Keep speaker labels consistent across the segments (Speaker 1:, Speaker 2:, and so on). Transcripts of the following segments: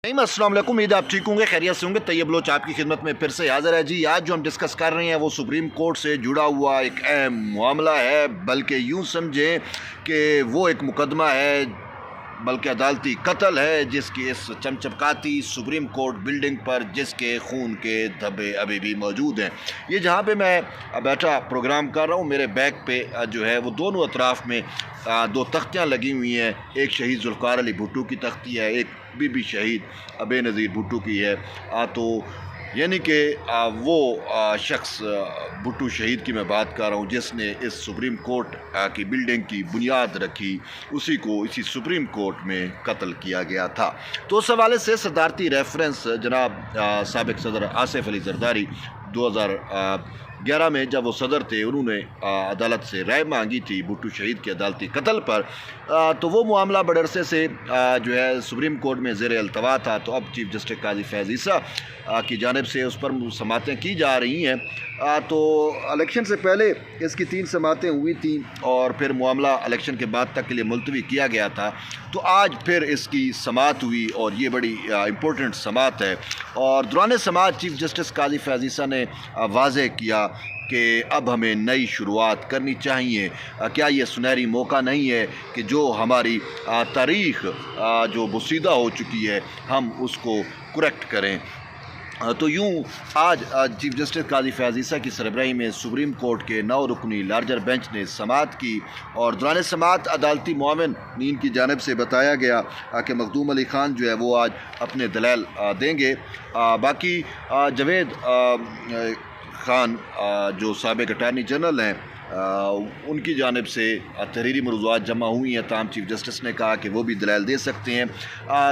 Speaker 1: नहीं, अस्सलाम वालेकुम। उम्मीद आप ठीक होंगे, खैरियत से होंगे। तैयब लोच आपकी खिदमत में फिर से हाजिर है जी। आज जो हम डिस्कस कर रहे हैं वो सुप्रीम कोर्ट से जुड़ा हुआ एक अहम मामला है, बल्कि यूँ समझें कि वो एक मुकदमा है, बल्कि अदालती कत्ल है, जिसकी इस चमचमकाती सुप्रीम कोर्ट बिल्डिंग पर जिसके खून के धब्बे अभी भी मौजूद हैं। ये जहाँ पे मैं बैठा प्रोग्राम कर रहा हूँ, मेरे बैक पे जो है वो दोनों अतराफ़ में दो तख्तियाँ लगी हुई हैं। एक शहीद ज़ुल्फ़िकार अली भुट्टो की तख्ती है, एक बीबी शहीद बेनज़ीर भुट्टो की है। तो यानी कि वो शख्स भुट्टो शहीद की मैं बात कर रहा हूँ, जिसने इस सुप्रीम कोर्ट की बिल्डिंग की बुनियाद रखी, उसी को इसी सुप्रीम कोर्ट में कत्ल किया गया था। तो उस हवाले से सदारती रेफरेंस जनाब साबिक सदर आसिफ अली जरदारी 2011 में जब वो सदर थे, उन्होंने अदालत से राय मांगी थी भुट्टो शहीद के अदालती कत्ल पर। तो वो मामला बड़े अरसे से जो है सुप्रीम कोर्ट में ज़ेर अल्तवा था। तो अब चीफ जस्टिस काजी फैज़ ईसा की जानिब से उस पर समातें की जा रही हैं। तो इलेक्शन से पहले इसकी 3 समातें हुई थी और फिर मामला इलेक्शन के बाद तक के लिए मुलतवी किया गया था। तो आज फिर इसकी समात हुई और ये बड़ी इम्पोर्टेंट समात है। और दौरान समात चीफ जस्टिस काजी फैज़ ईसा ने वाज़ेह किया कि अब हमें नई शुरुआत करनी चाहिए। क्या ये सुनहरी मौका नहीं है कि जो हमारी तारीख़ जो बोसीदा हो चुकी है, हम उसको करेक्ट करें। तो यूँ आज चीफ जस्टिस काजी फैज़ ईसा की सरबराही में सुप्रीम कोर्ट के 9 रुकनी लार्जर बेंच ने समात की और दौरान समात अदालती मुआविन नीन की जानिब से बताया गया कि मखदूम अली ख़ान जो है वो आज अपने दलाल देंगे। बाकी जावेद ख़ान जो साबिक़ अटार्नी जनरल हैं, उनकी जानिब से तहरीरी मरुज़ात जमा हुई हैं, ताहम चीफ जस्टिस ने कहा कि वो भी दलाल दे सकते हैं।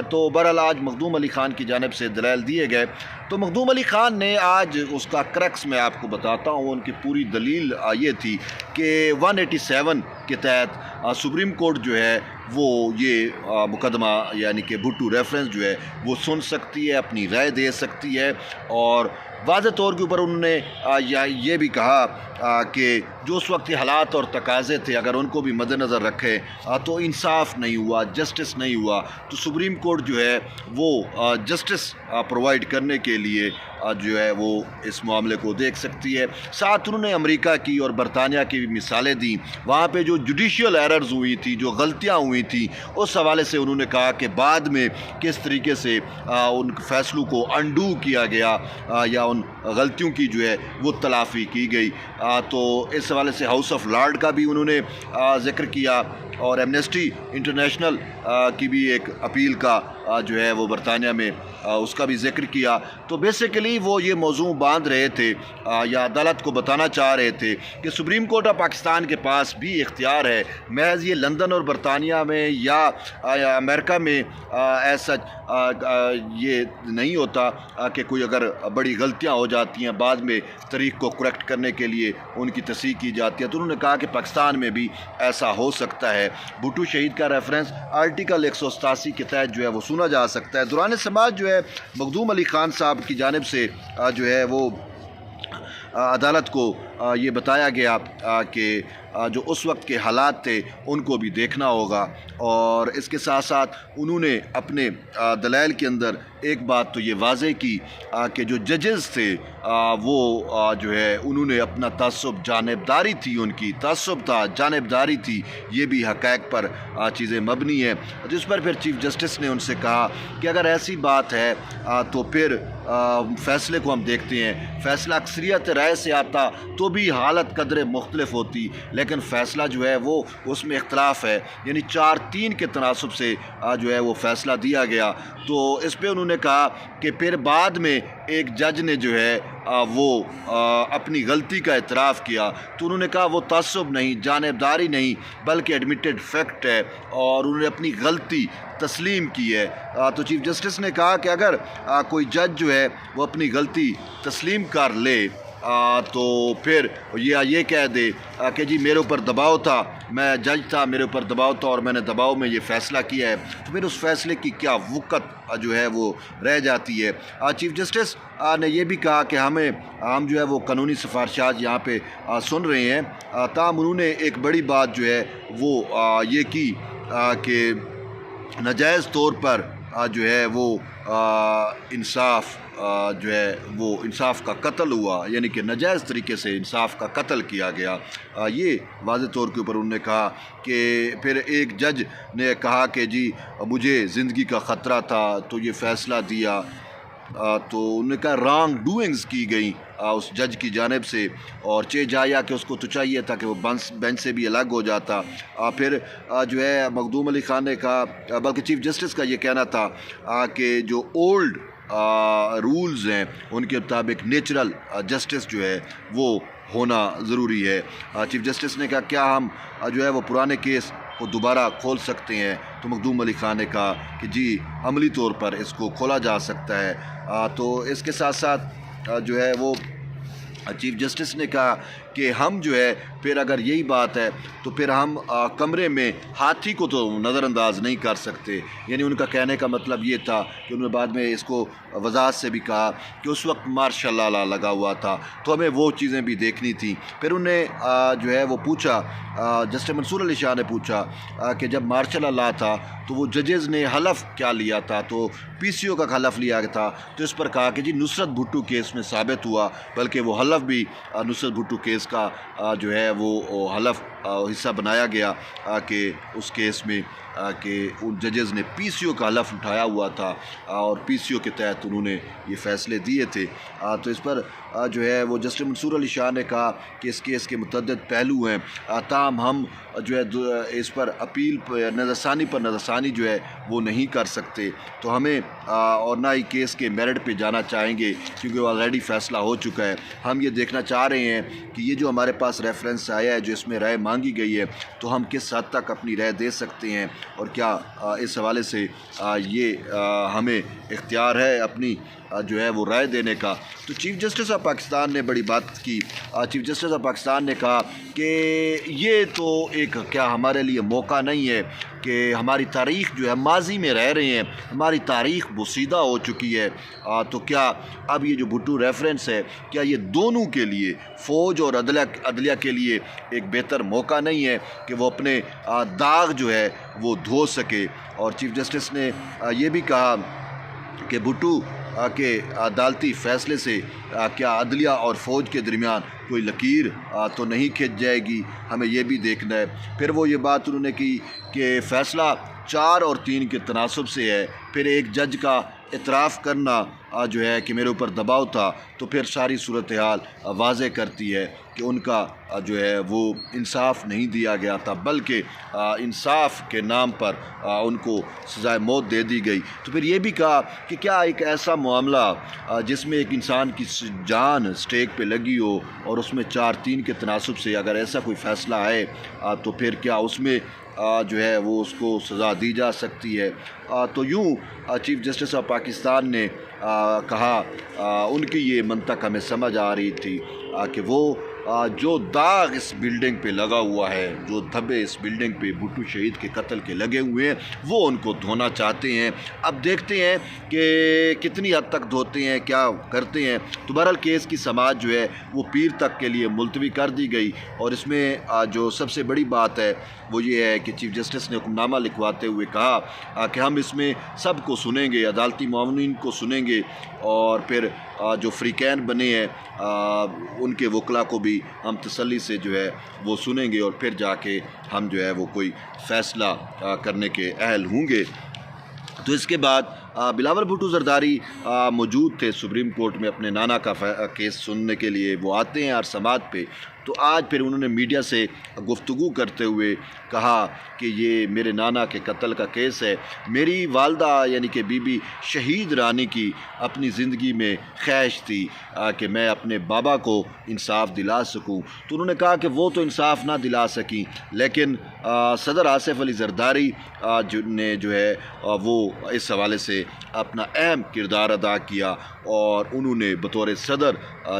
Speaker 1: तो बहरहाल आज मखदूम अली ख़ान की जानिब से दलाल दिए गए। तो मखदूम अली ख़ान ने आज उसका क्रक्स मैं आपको बताता हूँ। उनकी पूरी दलील ये थी कि 187 के तहत सुप्रीम कोर्ट जो है वो ये मुकदमा यानी कि भुट्टो रेफरेंस जो है वो सुन सकती है, अपनी राय दे सकती है। और वाज़ेह तौर के ऊपर उन्होंने ये भी कहा कि जो उस वक्त के हालात और तकाज़े थे, अगर उनको भी मद्देनज़र रखे तो इंसाफ नहीं हुआ, जस्टिस नहीं हुआ। तो सुप्रीम कोर्ट जो है वो जस्टिस प्रोवाइड करने के लिए जो है वो इस मामले को देख सकती है। साथ उन्होंने अमेरिका की और बरतानिया की भी मिसालें दी। वहाँ पे जो जुडिशियल एरर्स हुई थी, जो गलतियाँ हुई थी, उस हवाले से उन्होंने कहा कि बाद में किस तरीके से उन फैसलों को अंडू किया गया या उन गलतियों की जो है वो तलाफ़ी की गई। तो इस हवाले से हाउस ऑफ लॉर्ड का भी उन्होंने ज़िक्र किया और एमनेस्टी इंटरनेशनल की भी एक अपील का जो है वो बरतानिया में उसका भी ज़िक्र किया। तो बेसिकली वो ये मौजू बांध रहे थे या अदालत को बताना चाह रहे थे कि सुप्रीम कोर्ट ऑफ पाकिस्तान के पास भी इख्तियार है। महज ये लंदन और बरतानिया में या अमेरिका में ऐसा ये नहीं होता कि कोई अगर बड़ी गलतियां हो जाती हैं, बाद में तारीख को करेक्ट करने के लिए उनकी तस्दीक की जाती है। तो उन्होंने कहा कि पाकिस्तान में भी ऐसा हो सकता है। भुट्टो शहीद का रेफरेंस आर्टिकल 187 के तहत जो है वो सुना जा सकता है। दौरान समाज जो है मखदूम अली ख़ान साहब की जानिब से जो है वो अदालत को ये बताया गया कि जो उस वक्त के हालात थे उनको भी देखना होगा। और इसके साथ साथ उन्होंने अपने दलाइल के अंदर एक बात तो ये वाज़ेह की कि जो जजेस थे वो जो है उन्होंने अपना तअस्सुब, जानिबदारी थी, उनकी तअस्सुब था, जानिबदारी थी, ये भी हक़ाइक़ पर चीज़ें मबनी है। जिस पर फिर चीफ जस्टिस ने उनसे कहा कि अगर ऐसी बात है तो फिर फ़ैसले को हम देखते हैं। फ़ैसला अक्सरियत राय से आता तो भी हालत कदरे मुख्तलिफ होती, लेकिन फ़ैसला जो है वो उसमें इख्तलाफ है, यानी 4-3 के तनासब से जो है वो फ़ैसला दिया गया। तो इस पर उन्होंने कहा कि फिर बाद में एक जज ने जो है वो अपनी गलती का एतराफ़ किया। तो उन्होंने कहा वो तअस्सुब नहीं, जानिबदारी नहीं, बल्कि एडमिटेड फैक्ट है और उन्होंने अपनी गलती तस्लीम की है। तो चीफ जस्टिस ने कहा कि अगर कोई जज जो है वो अपनी गलती तस्लीम कर ले तो फिर ये कह दे कि जी मेरे ऊपर दबाव था, मैं जज था, मेरे ऊपर दबाव था और मैंने दबाव में ये फ़ैसला किया है, तो फिर उस फैसले की क्या वक़्त जो है वो रह जाती है। चीफ जस्टिस ने यह भी कहा कि हम जो है वो कानूनी सिफारिशात यहाँ पे सुन रहे हैं। ताहम उन्होंने एक बड़ी बात जो है वो ये की कि नाजायज़ तौर पर جو ہے وہ انصاف جو ہے وہ انصاف کا قتل ہوا، یعنی کہ ناجائز طریقے سے انصاف کا قتل کیا گیا۔ یہ واضح طور کے اوپر انہوں نے کہا کہ پھر ایک جج نے کہا کہ جی مجھے زندگی کا خطرہ تھا تو یہ فیصلہ دیا، تو انہوں نے کہا رانگ ڈوئنگز کی گئیں اس جج کی جانب سے، اور جایا کہ اس کو تو چاہیے تھا کہ وہ بینچ سے بھی الگ ہو جاتا۔ پھر جو ہے مخدوم علی خان نے کہا، بلکہ چیف جسٹس کا یہ کہنا تھا کہ جو اولڈ رولز ہیں ان کے مطابق نیچرل جسٹس جو ہے وہ ہونا ضروری ہے۔ چیف جسٹس نے کہا کیا ہم جو ہے وہ پرانے کیس کو دوبارہ کھول سکتے ہیں؟ تو مخدوم علی خان نے کہا کہ جی عملی طور پر اس کو کھولا جا سکتا ہے۔ تو اس کے ساتھ ساتھ جو ہے وہ چیف جسٹس نے کہا کہ ہم جو ہے پھر اگر یہی بات ہے تو پھر ہم کمرے میں ہاتھی کو تو نظر انداز نہیں کر سکتے، یعنی ان کا کہنے کا مطلب یہ تھا کہ انہوں نے بعد میں اس کو وضاحت سے بھی کہا کہ اس وقت مارشل لا لگا ہوا تھا تو ہمیں وہ چیزیں بھی دیکھنی تھیں۔ پھر انہوں نے جو ہے وہ پوچھا، جسٹس منصور علی شاہ نے پوچھا کہ جب مارشل لا تھا تو وہ ججز نے حلف کیا لیا تھا؟ تو پی سی او کا حلف لیا تھا، تو اس پر کہا کہ جی نصرت بھٹو کیس میں ثابت ہوا، بلکہ وہ حلف بھی نصرت بھٹو کیس کا جو ہے وہ حلف حصہ بنایا گیا کہ اس کیس میں کہ ان ججز نے پی سی او کا حلف اٹھایا ہوا تھا اور پی سی او کے تحت انہوں نے یہ فیصلے دیے تھے۔ تو اس پر جو ہے وہ جسٹس منصور علی شاہ نے کہا کہ اس کیس کے متعدد پہلو ہیں، تاہم ہم جو ہے اس پر اپیل نظر ثانی جو ہے وہ نہیں کر سکتے، تو ہمیں اور نہ ہی کیس کے میرٹ پہ جانا چاہیں گے کیونکہ وہ آلریڈی فیصلہ ہو چکا ہے۔ ہم یہ دیکھنا چاہ رہے ہیں کہ یہ جو ہمارے پاس ریفرنس آیا ہے جو اس میں رائے مانگی گئی ہے تو ہم کس حد تک اپنی رائے دے سکتے ہیں، اور کیا اس حوالے سے یہ ہمیں اختیار ہے اپنی جو ہے وہ رائے دینے کا۔ تو چیف جسٹس آف پاکستان نے بڑی بات کی۔ چیف جسٹس آف پاکستان نے کہا کہ یہ تو ایک کیا ہمارے لیے موقع نہیں ہے کہ ہماری تاریخ جو ہے ماضی میں رہ رہے ہیں، ہماری تاریخ بوسیدہ ہو چکی ہے، تو کیا اب یہ جو بھٹو ریفرنس ہے کیا یہ دونوں کے لیے فوج اور عدلیہ کے لیے ایک بہتر موقع نہیں ہے کہ وہ اپنے داغ جو ہے وہ دھو سکے؟ اور چیف جسٹس نے یہ بھی کہا کہ بھٹو کے عدالتی فیصلے سے کیا عدلیہ اور فوج کے درمیان کوئی لکیر تو نہیں کھنچ جائے گی، ہمیں یہ بھی دیکھنا ہے۔ پھر وہ یہ بات انہوں نے کی کہ فیصلہ 4 اور 3 کے تناسب سے ہے، پھر ایک جج کا اعتراف کرنا جو ہے کہ میرے اوپر دباؤ تھا تو پھر ساری صورتحال واضح کرتی ہے کہ ان کا جو ہے وہ انصاف نہیں دیا گیا تھا، بلکہ انصاف کے نام پر ان کو سزائے موت دے دی گئی۔ تو پھر یہ بھی کہا کہ کیا ایک ایسا معاملہ جس میں ایک انسان کی جان سٹیک پہ لگی ہو اور اس میں 4-3 کے تناسب سے اگر ایسا کوئی فیصلہ آئے تو پھر کیا اس میں جو ہے وہ اس کو سزا دی جا سکتی ہے؟ تو یوں چیف جسٹس آف پاکستان نے کہا، ان کی یہ منطق ہمیں سمجھ آ رہی تھی کہ وہ جو داغ اس بلڈنگ پہ لگا ہوا ہے، جو دھبے اس بلڈنگ پہ بھٹو شہید کے قتل کے لگے ہوئے ہیں، وہ ان کو دھونا چاہتے ہیں۔ اب دیکھتے ہیں کہ کتنی حد تک دھوتے ہیں، کیا کرتے ہیں۔ تو بہرحال کیس کی سماعت جو ہے وہ پیر تک کے لیے ملتوی کر دی گئی، اور اس میں جو سب سے بڑی بات ہے وہ یہ ہے کہ چیف جسٹس نے حکم نامہ لکھواتے ہوئے کہا کہ ہم اس میں سب کو سنیں گے، عدالتی معاونین کو سنیں گے، اور پھر جو فریقین بنے ہیں ان کے وکلا کو بھی ہم تسلی سے جو ہے وہ سنیں گے، اور پھر جا کے ہم جو ہے وہ کوئی فیصلہ کرنے کے اہل ہوں گے۔ تو اس کے بعد بلاول بھٹو زرداری موجود تھے سپریم کورٹ میں اپنے نانا کا کیس سننے کے لیے، وہ آتے ہیں ہر سماعت پہ۔ تو آج پھر انہوں نے میڈیا سے گفتگو کرتے ہوئے کہا کہ یہ میرے نانا کے قتل کا کیس ہے، میری والدہ یعنی کہ بی بی شہید رانی کی اپنی زندگی میں خواہش تھی کہ میں اپنے بابا کو انصاف دلا سکوں۔ تو انہوں نے کہا کہ وہ تو انصاف نہ دلا سکیں، لیکن صدر آصف علی زرداری نے جو ہے وہ اس حوالے سے اپنا اہم کردار ادا کیا، اور انہوں نے بطور صدر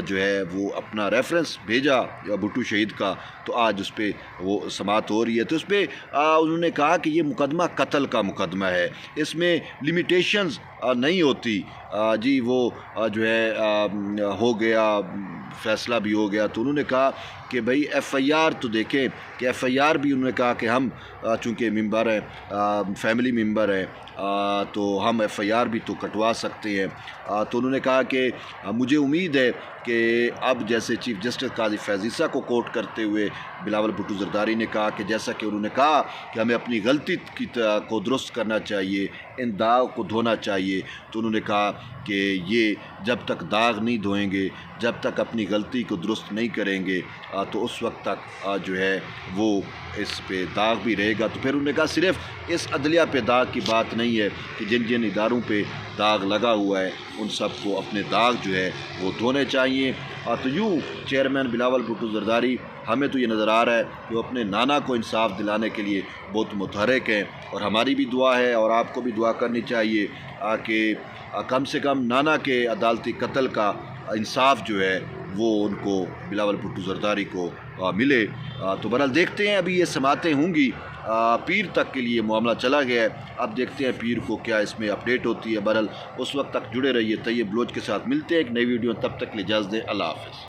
Speaker 1: جو ہے وہ اپنا ریفرنس بھیجا بھٹو شہید کا، تو آج اس پہ وہ سماعت ہو رہی ہے۔ تو اس پہ انہوں نے کہا کہ یہ مقدمہ قتل کا مقدمہ ہے، اس میں لمیٹیشنز نہیں ہوتی، جی وہ جو ہے ہو گیا फैसला भी हो गया। तो उन्होंने कहा कि भाई FIR तो देखें कि FIR भी उन्होंने कहा कि हम चूँकि मेंबर हैं, फैमिली मेंबर हैं, तो हम FIR भी तो कटवा सकते हैं। तो उन्होंने कहा कि मुझे उम्मीद है कि अब जैसे चीफ जस्टिस काजी फैज़ ईसा को कोट करते हुए बिलावल भुट्टो ज़रदारी ने कहा कि जैसा कि उन्होंने कहा कि हमें अपनी गलती को दुरुस्त करना चाहिए, इन दाग को धोना चाहिए। तो उन्होंने कहा कि ये जब तक दाग नहीं धोएंगे, जब तक अपनी गलती को दुरुस्त नहीं करेंगे, तो उस वक्त तक जो है वो इस पे दाग भी रहेगा। तो फिर उन्होंने कहा सिर्फ इस अदलिया पे दाग की बात नहीं है कि जिन जिन इदारों पे दाग लगा हुआ है उन सब को अपने दाग जो है वो धोने चाहिए। तो यूँ चेयरमैन बिलावल भुट्टो ज़रदारी, हमें तो ये नज़र आ रहा है कि वो अपने नाना को इंसाफ दिलाने के लिए बहुत मुतहरक हैं, और हमारी भी दुआ है और आपको भी दुआ करनी चाहिए कि कम से कम नाना के अदालती कत्ल का इंसाफ जो है वो उनको बिलावल भुट्टो ज़रदारी को मिले। तो बहरहाल देखते हैं, अभी ये समातें होंगी, पीर तक के लिए मामला चला गया है। अब देखते हैं पीर को क्या इसमें अपडेट होती है। बहरहाल उस वक्त तक जुड़े रहिए। तैयब बलोच के साथ मिलते हैं एक नई वीडियो, तब तक के लिए इजाज़त दें। अल्लाह हाफ़िज़।